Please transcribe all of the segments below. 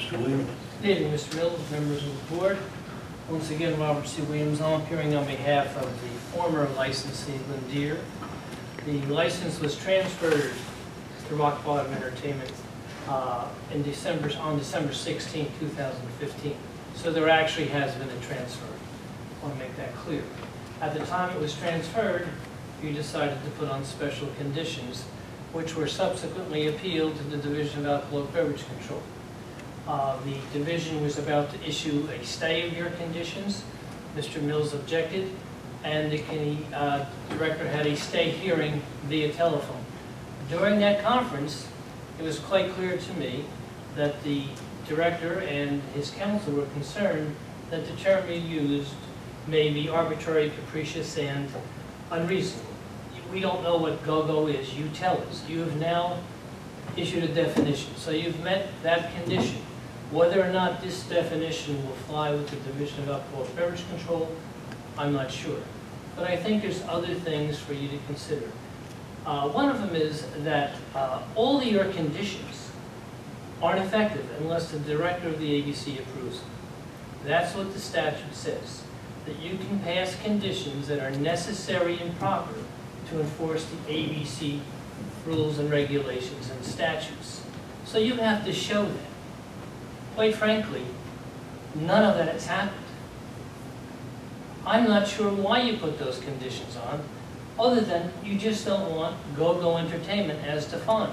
Mr. Williams. Good evening, Mr. Mills, members of the board. Once again, Robert C. Williams, I'm appearing on behalf of the former licensee, Lindeer. The license was transferred to Rock Bottom Entertainment on December 16, 2015. So there actually has been a transfer. I want to make that clear. At the time it was transferred, you decided to put on special conditions, which were subsequently appealed to the Division of Alcoholic Beverage Control. The division was about to issue a stay of your conditions. Mr. Mills objected, and the director had a stay hearing via telephone. During that conference, it was quite clear to me that the director and his counsel were concerned that the term you used may be arbitrary, capricious, and unreasonable. We don't know what go-go is. You tell us. You have now issued a definition, so you've met that condition. Whether or not this definition will fly with the Division of Alcoholic Beverage Control, I'm not sure. But I think there's other things for you to consider. One of them is that all of your conditions aren't effective unless the director of the ABC approves them. That's what the statute says, that you can pass conditions that are necessary and proper to enforce the ABC rules and regulations and statutes. So you have to show that. Quite frankly, none of that has happened. I'm not sure why you put those conditions on, other than you just don't want Go-Go Entertainment as defined.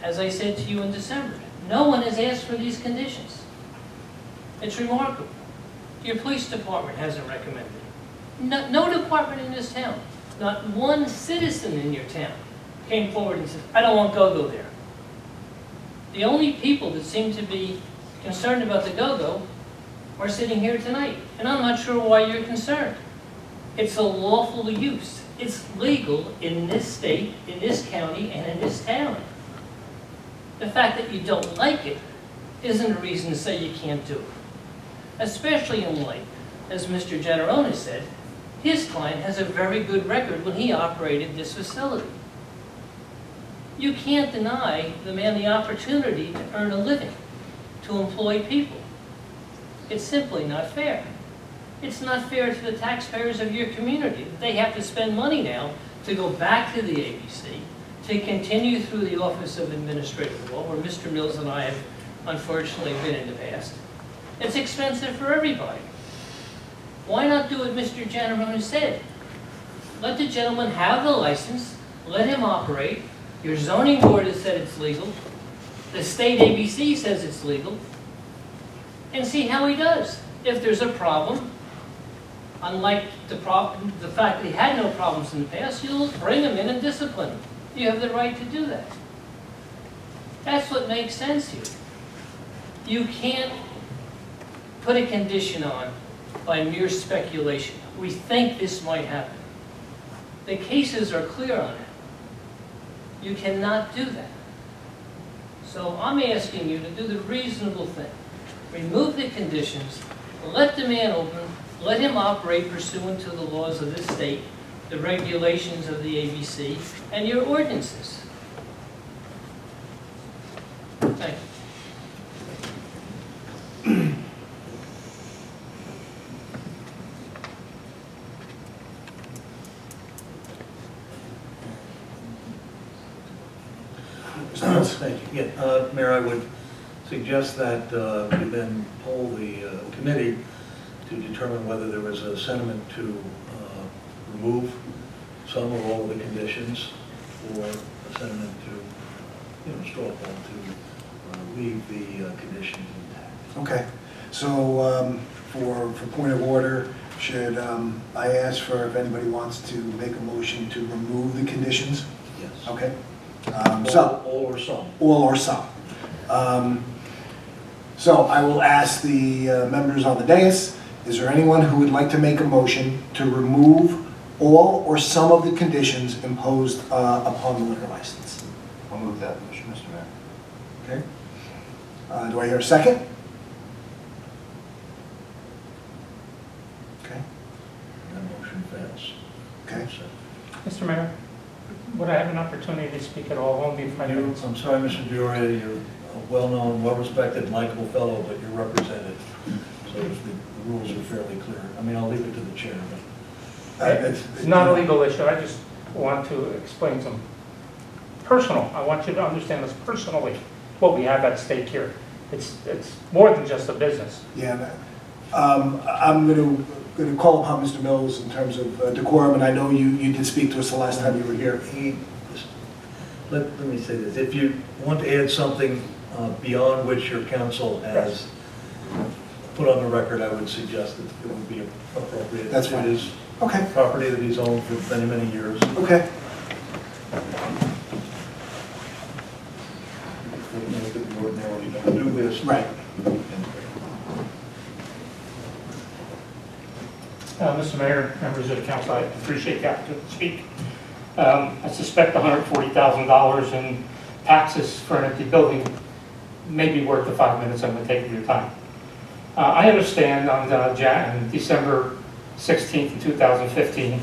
As I said to you in December, no one has asked for these conditions. It's remarkable. Your police department hasn't recommended it. No department in this town, not one citizen in your town came forward and said, I don't want Go-Go there. The only people that seem to be concerned about the Go-Go are sitting here tonight, and I'm not sure why you're concerned. It's a lawful use. It's legal in this state, in this county, and in this town. The fact that you don't like it isn't a reason to say you can't do it. Especially in light, as Mr. Generone said, his client has a very good record when he operated this facility. You can't deny the man the opportunity to earn a living, to employ people. It's simply not fair. It's not fair to the taxpayers of your community that they have to spend money now to go back to the ABC, to continue through the Office of Administrative Law, where Mr. Mills and I have unfortunately been in the past. It's expensive for everybody. Why not do what Mr. Generone said? Let the gentleman have the license, let him operate. Your zoning board has said it's legal. The state ABC says it's legal. And see how he does. If there's a problem, unlike the fact that he had no problems in the past, you'll bring him in and discipline him. You have the right to do that. That's what makes sense here. You can't put a condition on by mere speculation. We think this might happen. The cases are clear on it. You cannot do that. So I'm asking you to do the reasonable thing. Remove the conditions, let the man open, let him operate pursuant to the laws of this state, the regulations of the ABC, and your ordinances. Thank you. Thank you. Yeah, Mayor, I would suggest that we then poll the committee to determine whether there was a sentiment to remove some or all of the conditions, or a sentiment to, straw poll to leave the conditions intact. Okay, so for point of order, should I ask for if anybody wants to make a motion to remove the conditions? Yes. Okay. All or some. All or some. So I will ask the members on the dais, is there anyone who would like to make a motion to remove all or some of the conditions imposed upon the liquor license? I'll move that motion, Mr. Mayor. Okay. Do I hear a second? Okay. That motion fails. Okay. Mr. Mayor, would I have an opportunity to speak at all? Only if I do. I'm sorry, Mr. Dioria, your a well-known, well-respected, likable fellow, but you're represented. So the rules are fairly clear. I mean, I'll leave it to the chair, but. It's not a legal issue, I just want to explain some personal, I want you to understand this personally, what we have at stake here. It's more than just a business. Yeah, I'm going to call upon Mr. Mills in terms of decorum, and I know you did speak to us the last time you were here. Let me say this, if you want to add something beyond which your counsel has put on the record, I would suggest that it would be appropriate. That's fine. It is Okay, property that he's owned for many, many years. okay. We ordinarily don't do this. Right. Mr. Mayor, members of the council, I appreciate the opportunity to speak. I suspect $140,000 in taxes for an empty building may be worth the 5 minutes I'm going to take of your time. I understand on December 16th, 2015,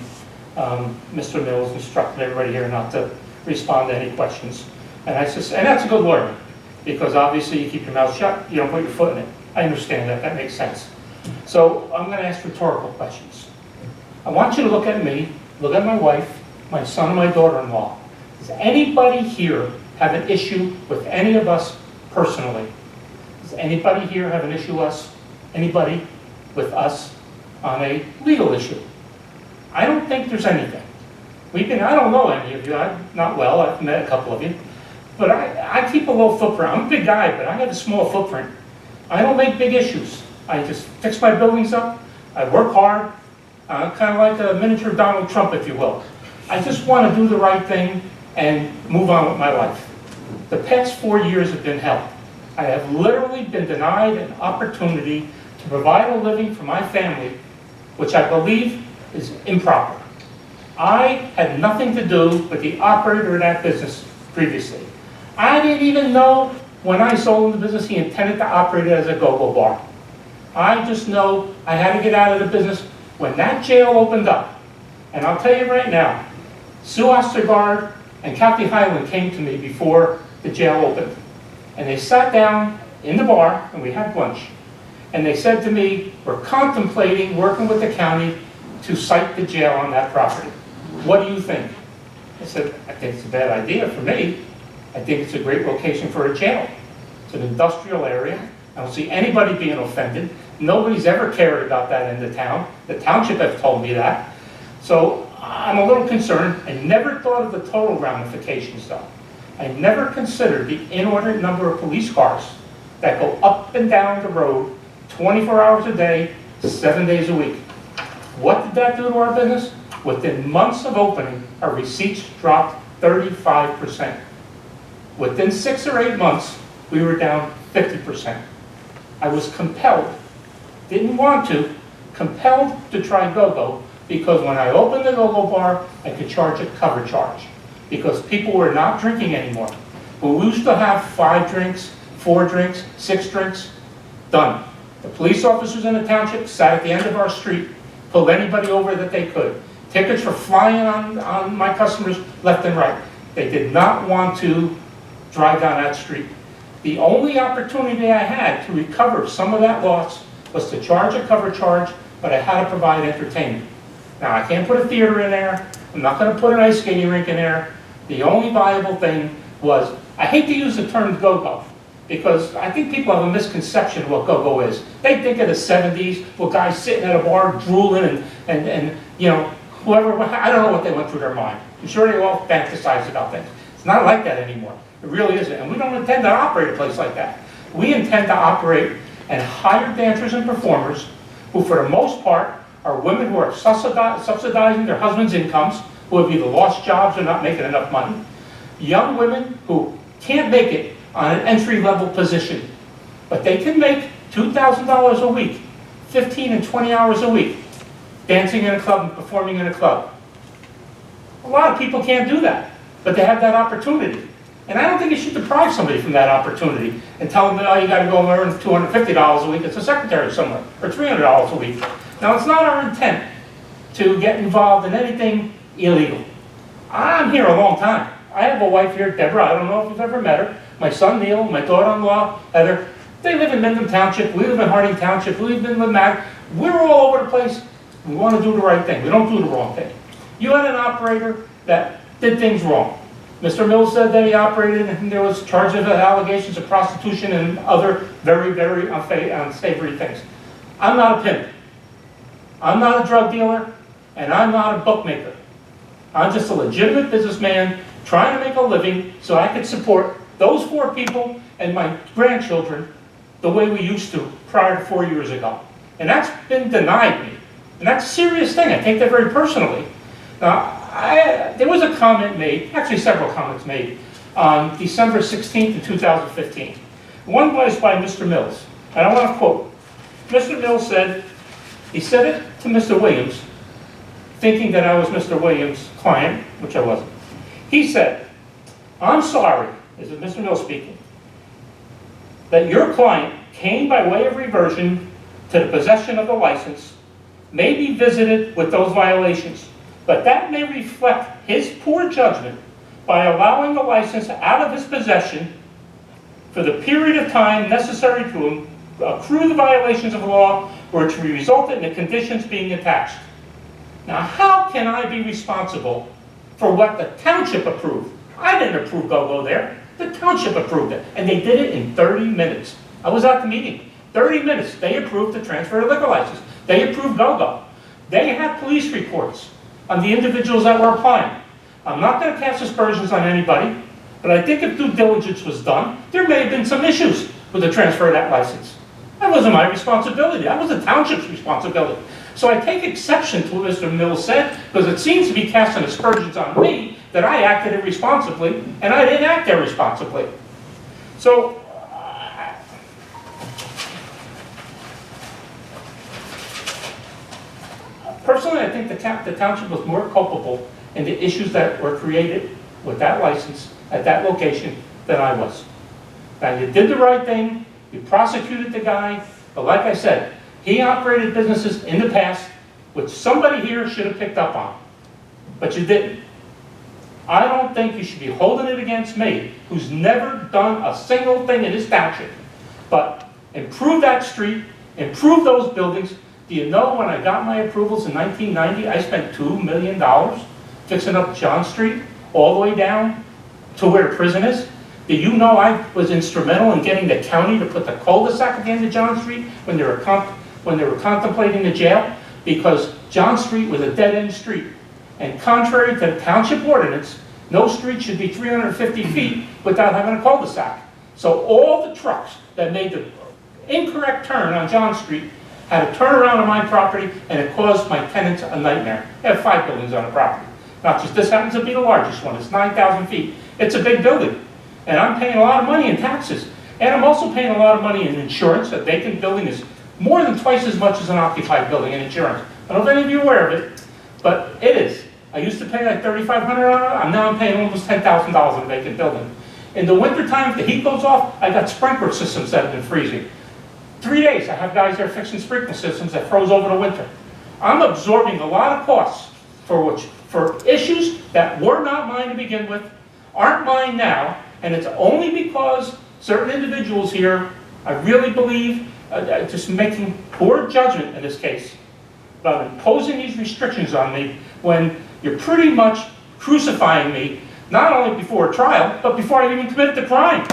Mr. Mills instructed everybody here not to respond to any questions. And that's a good word, because obviously you keep your mouth shut, you don't put your foot in it. I understand that, that makes sense. So I'm going to ask rhetorical questions. I want you to look at me, look at my wife, my son and my daughter-in-law. Does anybody here have an issue with any of us personally? Does anybody here have an issue with us on a legal issue? I don't think there's anything. I don't know any of you, I'm not well, I've met a couple of you, but I keep a low footprint. I'm a big guy, but I have a small footprint. I don't make big issues. I just fix my buildings up, I work hard, kind of like a miniature Donald Trump, if you will. I just want to do the right thing and move on with my life. The past 4 years have been hell. I have literally been denied an opportunity to provide a living for my family, which I believe is improper. I had nothing to do with the operator of that business previously. I didn't even know when I sold the business he intended to operate it as a go-go bar. I just know I had to get out of the business when that jail opened up. And I'll tell you right now, Sue Ostergaard and Kathy Hyland came to me before the jail opened. And they sat down in the bar, and we had lunch. And they said to me, we're contemplating working with the county to site the jail on that property. What do you think? I said, I think it's a bad idea for me. I think it's a great location for a jail. It's an industrial area. I don't see anybody being offended. Nobody's ever cared about that in the town. The township has told me that. So I'm a little concerned. I never thought of the total ramifications though. I never considered the inordinate number of police cars that go up and down the road 24 hours a day, 7 days a week. What did that do to our business? Within months of opening, our receipts dropped 35%. Within 6 or 8 months, we were down 50%. I was compelled, didn't want to, compelled to try go-go, because when I opened the go-go bar, I could charge a cover charge, because people were not drinking anymore. When we used to have 5 drinks, 4 drinks, 6 drinks, done. The police officers in the township sat at the end of our street, pulled anybody over that they could. Tickets were flying on my customers left and right. They did not want to drive down that street. The only opportunity I had to recover some of that loss was to charge a cover charge, but I had to provide entertainment. Now, I can't put a theater in there. I'm not going to put an ice skating rink in there. The only viable thing was, I hate to use the term go-go, because I think people have a misconception of what go-go is. They think of the 70s, with guys sitting at a bar drooling and you know, whoever, I don't know what they went through their mind. I'm sure they all fantasized about things. It's not like that anymore. It really isn't. And we don't intend to operate a place like that. We intend to operate and hire dancers and performers who, for the most part, are women who are subsidizing their husbands' incomes, who have either lost jobs or not making enough money. Young women who can't make it on an entry-level position, but they can make $2,000 a week, 15 and 20 hours a week, dancing in a club and performing in a club. A lot of people can't do that, but they have that opportunity. And I don't think you should deprive somebody from that opportunity and tell them that, oh, you got to go and earn $250 a week as a secretary somewhere, or $300 a week. Now, it's not our intent to get involved in anything illegal. I'm here a long time. I have a wife here, Deborah. I don't know if you've ever met her. my son Neil, my daughter-in-law Heather, they live in Mendham Township, we live in Harding Township, we live in Lemac. We're all over the place. We want to do the right thing. We don't do the wrong thing. You had an operator that did things wrong. Mr. Mills said that he operated and there was charges of allegations of prostitution and other very, very unsavory things. I'm not a pimp. I'm not a drug dealer, and I'm not a bookmaker. I'm just a legitimate businessman trying to make a living so I could support those 4 people and my grandchildren the way we used to prior to 4 years ago. And that's been denied me. And that's a serious thing. I take that very personally. Now, there was a comment made, actually several comments made, on December 16th of 2015. One was by Mr. Mills, and I want to quote. Mr. Mills said, he said it to Mr. Williams, thinking that I was Mr. Williams' client, which I wasn't. He said, I'm sorry, this is Mr. Mills speaking, that your client came by way of reversion to the possession of the license, may be visited with those violations, but that may reflect his poor judgment by allowing the license out of his possession for the period of time necessary to accrue the violations of the law or to result in the conditions being attached. Now, how can I be responsible for what the township approved? I didn't approve GoGo there. The township approved it, and they did it in 30 minutes. I was at the meeting. 30 minutes, they approved the transfer of liquor license. They approved GoGo. They had police reports on the individuals that were applying. I'm not going to cast aspersions on anybody, but I think if due diligence was done, there may have been some issues with the transfer of that license. That wasn't my responsibility. That was the township's responsibility. So I take exception to what Mr. Mills said, because it seems to be casting aspersions on me that I acted irresponsibly, and I didn't act irresponsibly. So, personally, I think the township was more culpable in the issues that were created with that license at that location than I was. Now, you did the right thing, you prosecuted the guy, but like I said, he operated businesses in the past which somebody here should have picked up on, but you didn't. I don't think you should be holding it against me, who's never done a single thing in this township, but improve that street, improve those buildings. Do you know when I got my approvals in 1990, I spent $2 million fixing up John Street all the way down to where the prison is? Do you know I was instrumental in getting the county to put the cul-de-sac at the end of John Street when they were contemplating the jail? Because John Street was a dead-end street. And contrary to the township ordinance, no street should be 350 feet without having a cul-de-sac. So all the trucks that made the incorrect turn on John Street had to turn around on my property, and it caused my tenants a nightmare. They have 5 buildings on the property. Not just this happens to be the largest one. It's 9,000 feet. It's a big building. And I'm paying a lot of money in taxes. And I'm also paying a lot of money in insurance. A vacant building is more than twice as much as an occupied building in insurance. I don't know if any of you are aware of it, but it is. I used to pay like $3,500 on it. Now I'm paying almost $10,000 in a vacant building. In the wintertime, if the heat goes off, I got sprinkler systems that have been freezing. 3 days, I have guys there fixing sprinkler systems that froze over the winter. I'm absorbing a lot of costs for issues that were not mine to begin with, aren't mine now, and it's only because certain individuals here, I really believe, just making poor judgment in this case, about imposing these restrictions on me when you're pretty much crucifying me, not only before a trial, but before I even committed the crime.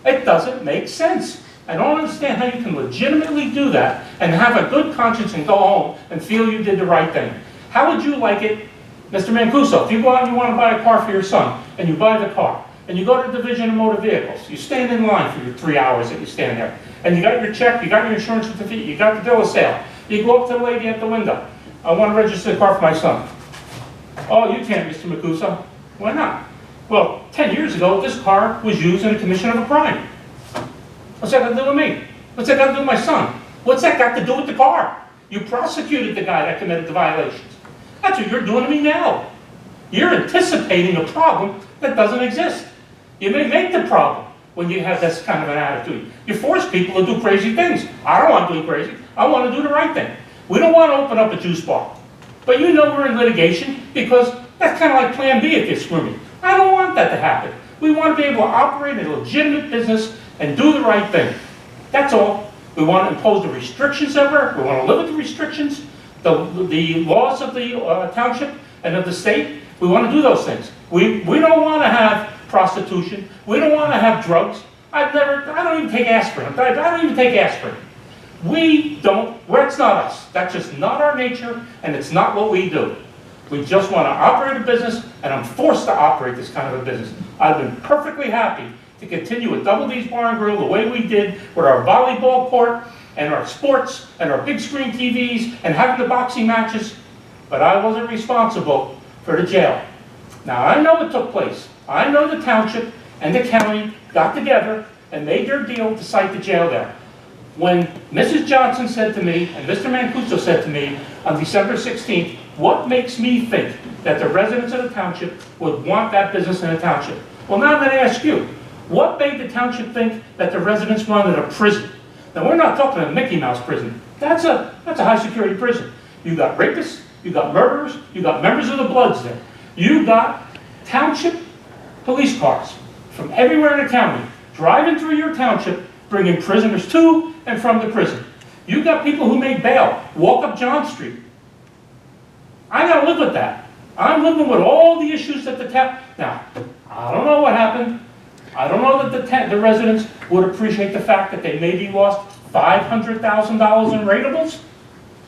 It doesn't make sense. I don't understand how you can legitimately do that and have a good conscience and go home and feel you did the right thing. How would you like it, Mr. Mancuso, if you go out and you want to buy a car for your son, and you buy the car, and you go to the Division of Motor Vehicles, you stand in line for your 3 hours that you stand there, and you got your check, you got your insurance certificate, you got the bill of sale, you go up to the lady at the window, I want to register the car for my son. Oh, you can't, Mr. Mancuso. Why not? Well, 10 years ago, this car was used in a commission of a crime. What's that got to do with me? What's that got to do with my son? What's that got to do with the car? You prosecuted the guy that committed the violations. That's what you're doing to me now. You're anticipating a problem that doesn't exist. You may make the problem when you have this kind of an attitude. You force people to do crazy things. I don't want to do crazy. I want to do the right thing. We don't want to open up a juice bar. But you know we're in litigation because that's kind of like Plan B if you screw me. I don't want that to happen. We want to be able to operate a legitimate business and do the right thing. That's all. We want to impose the restrictions that work. We want to limit the restrictions, the laws of the township and of the state. We want to do those things. We don't want to have prostitution. We don't want to have drugs. I don't even take aspirin. I don't even take aspirin. It's not us. That's just not our nature, and it's not what we do. We just want to operate a business, and I'm forced to operate this kind of a business. I've been perfectly happy to continue with Double D's Bar and Grill the way we did with our volleyball court and our sports and our big screen TVs and having the boxing matches, but I wasn't responsible for the jail. Now, I know it took place. I know the township and the county got together and made their deal to site the jail there. When Mrs. Johnson said to me, and Mr. Mancuso said to me on December 16th, what makes me think that the residents of the township would want that business in the township? Well, now I'm going to ask you, what made the township think that the residents wanted a prison? Now, we're not talking a Mickey Mouse prison. That's a high security prison. You got rapists, you got murderers, you got members of the Bloods there. You got township police cars from everywhere in the county driving through your township, bringing prisoners to and from the prison. You got people who made bail walk up John Street. I gotta live with that. I'm living with all the issues that the town. Now, I don't know what happened. I don't know that the residents would appreciate the fact that they maybe lost $500,000 in rateables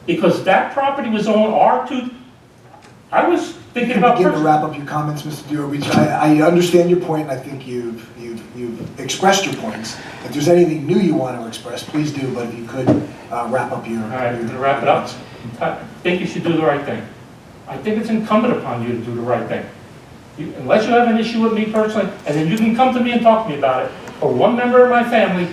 because that property was on R2. I was thinking about Begin to wrap up your comments, Mr. Diorich. I understand your point. I think you've expressed your points. If there's anything new you want to express, please do. But if you could wrap up your. All right, to wrap it up. I think you should do the right thing. I think it's incumbent upon you to do the right thing. Unless you have an issue with me personally, and then you can come to me and talk to me about it, or one member of my family,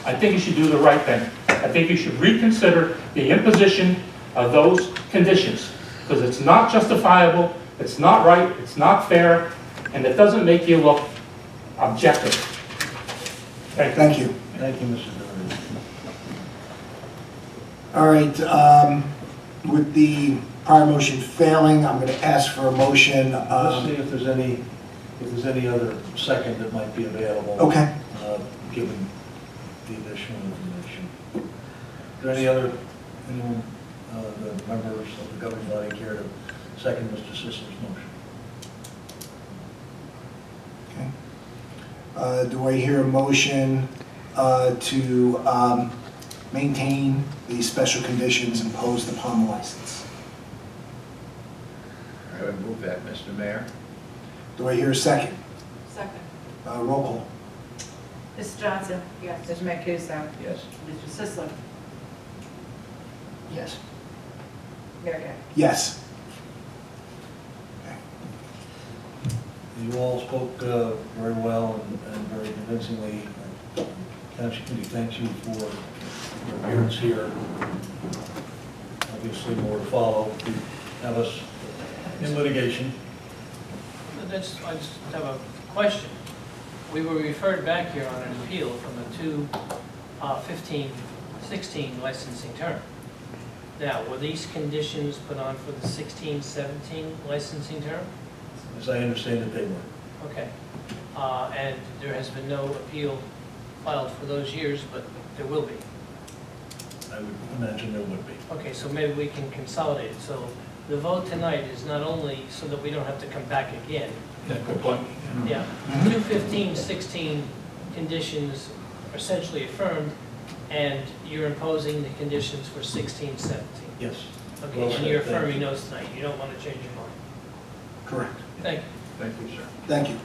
I think you should do the right thing. I think you should reconsider the imposition of those conditions, because it's not justifiable, it's not right, it's not fair, and it doesn't make you look objective. Thank you. Thank you, Mr. Doherty. All right. With the prior motion failing, I'm going to ask for a motion. Let's see if there's any other second that might be available. Okay. Given the additional information. Is there anyone, the members of the governing body care to second Mr. Sisler's motion? Okay. Do I hear a motion to maintain the special conditions imposed upon the license? I would move that, Mr. Mayor. Do I hear a second? Second. Roll call. Mrs. Johnson? Yes. Mr. Mancuso? Yes. Mr. Sisler? Yes. Mayor Gay? Yes. You all spoke very well and very convincingly. Township Committee thanks you for your appearance here. Obviously, more to follow. You have us in litigation. I just have a question. We were referred back here on an appeal from a 2015-16 licensing term. Now, were these conditions put on for the 16-17 licensing term? As I understand it, they were. Okay. And there has been no appeal filed for those years, but there will be. I would imagine there would be. Okay, so maybe we can consolidate. So the vote tonight is not only so that we don't have to come back again. Good point. Yeah, 215-16 conditions are essentially affirmed, and you're imposing the conditions for 16-17. Yes. Okay, Well and said. you're Thank affirming you. those tonight. You don't want to change your mind. Correct. Thank you. Thank you, sir. Thank you.